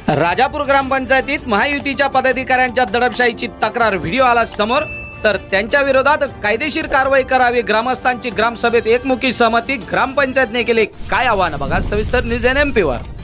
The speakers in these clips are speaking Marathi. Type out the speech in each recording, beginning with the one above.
राजापूर ग्रामपंचायतीत महायुतीच्या पदाधिकाऱ्यांच्या दडपशाहीची तक्रार व्हिडिओ आला समोर, तर त्यांच्या विरोधात कायदेशीर कारवाई करावी ग्रामस्थांची ग्रामसभेत एकमुखी सहमती। ग्रामपंचायतने केले काय आवाहन बघा सविस्तर न्यूज NMP वर।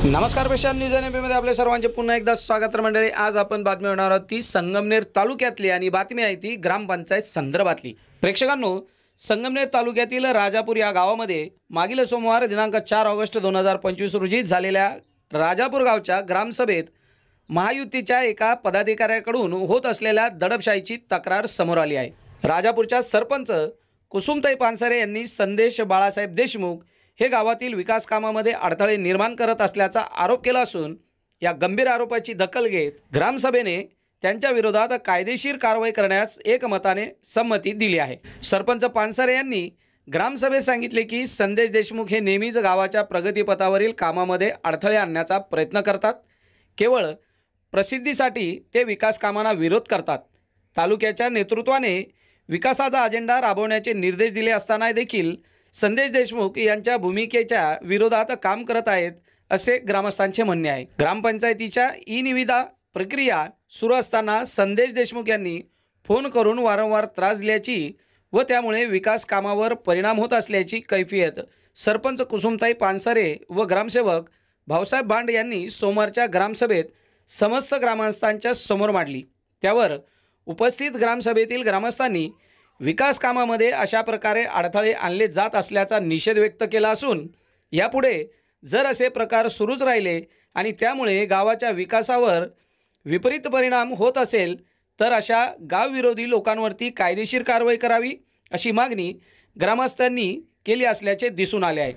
नमस्कार पेशान न्यूज NMP मध्ये आपले सर्वांचे पुन्हा एकदा स्वागत मंडळी। आज आपण बातमी होणार आहोत ती संगमनेर तालुक्यातली आणि बातमी आहे ती ग्रामपंचायत संदर्भातली। प्रेक्षकांनो, संगमनेर तालुक्यातील राजापूर या गावामध्ये मागील सोमवार दिनांक 4 ऑगस्ट 2025 रोजी झालेल्या राजापूर गावच्या ग्रामसभेत महायुतीच्या एका पदाधिकाऱ्याकडून होत असलेल्या दडपशाहीची तक्रार समोर आली आहे। राजापूरच्या सरपंच कुसुमताई पानसरे यांनी संदेश बाळासाहेब देशमुख हे गावातील विकास कामामध्ये अडथळे निर्माण करत असल्याचा आरोप केला असून या गंभीर आरोपाची दखल घेत ग्रामसभेने त्यांच्या विरोधात कायदेशीर कारवाई करण्यास एकमताने संमती दिली आहे। सरपंच पानसरे यांनी ग्रामसभेत सांगितले की संदेश देशमुख हे नेहमीच गावाच्या प्रगतीपथावरील कामामध्ये अडथळे आणण्याचा प्रयत्न करतात। केवळ प्रसिद्धीसाठी ते विकास कामांना विरोध करतात। तालुक्याच्या नेतृत्वाने विकासाचा अजेंडा राबवण्याचे निर्देश दिले असताना देखील संदेश देशमुख यांच्या भूमिकेच्या विरोधात काम करत आहेत असे ग्रामस्थांचे म्हणणे आहे। ग्रामपंचायतीच्या ई-निविदा प्रक्रिया सुरू असताना संदेश देशमुख यांनी फोन करून वारंवार त्रास दिल्याची व त्यामुळे विकास कामावर परिणाम होत असल्याची कैफियत सरपंच कुसुमताई पानसरे व ग्रामसेवक भाऊसाहेब भांड यांनी सोमवारच्या ग्रामसभेत समस्त ग्रामस्थांच्या समोर मांडली। त्यावर उपस्थित ग्रामसभेतील ग्रामस्थांनी विकास कामामध्ये अशा प्रकारे अडथळे आणले जात असल्याचा निषेध व्यक्त केला असून यापुढे जर असे प्रकार सुरूच राहिले आणि त्यामुळे गावाच्या विकासावर विपरीत परिणाम होत असेल तर अशा गावविरोधी लोकांवरती कायदेशीर कारवाई करावी अशी मागणी ग्रामस्थांनी केली असल्याचे दिसून आले आहे।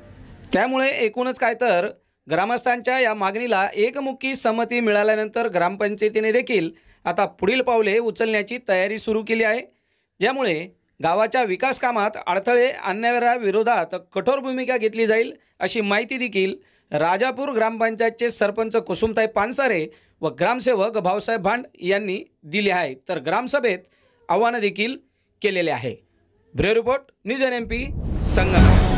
त्यामुळे एकूणच काय तर ग्रामस्थांच्या या मागणीला एकमुखी संमती मिळाल्यानंतर ग्रामपंचायतीने देखील आता पुढील पावले उचलण्याची तयारी सुरू केली आहे, ज्यामुळे गावाच्या विकास कामात अडथळे आणणाऱ्या विरोधात कठोर भूमिका घेतली जाईल अशी माहिती देखील राजापूर ग्रामपंचायतचे सरपंच कुसुमताई पानसरे व ग्रामसेवक भाऊसाहेब भांड यांनी दिली आहे। तर ग्रामसभेत आव्हान देखील केलेले आहे। Bureau report news NMP Sangamner.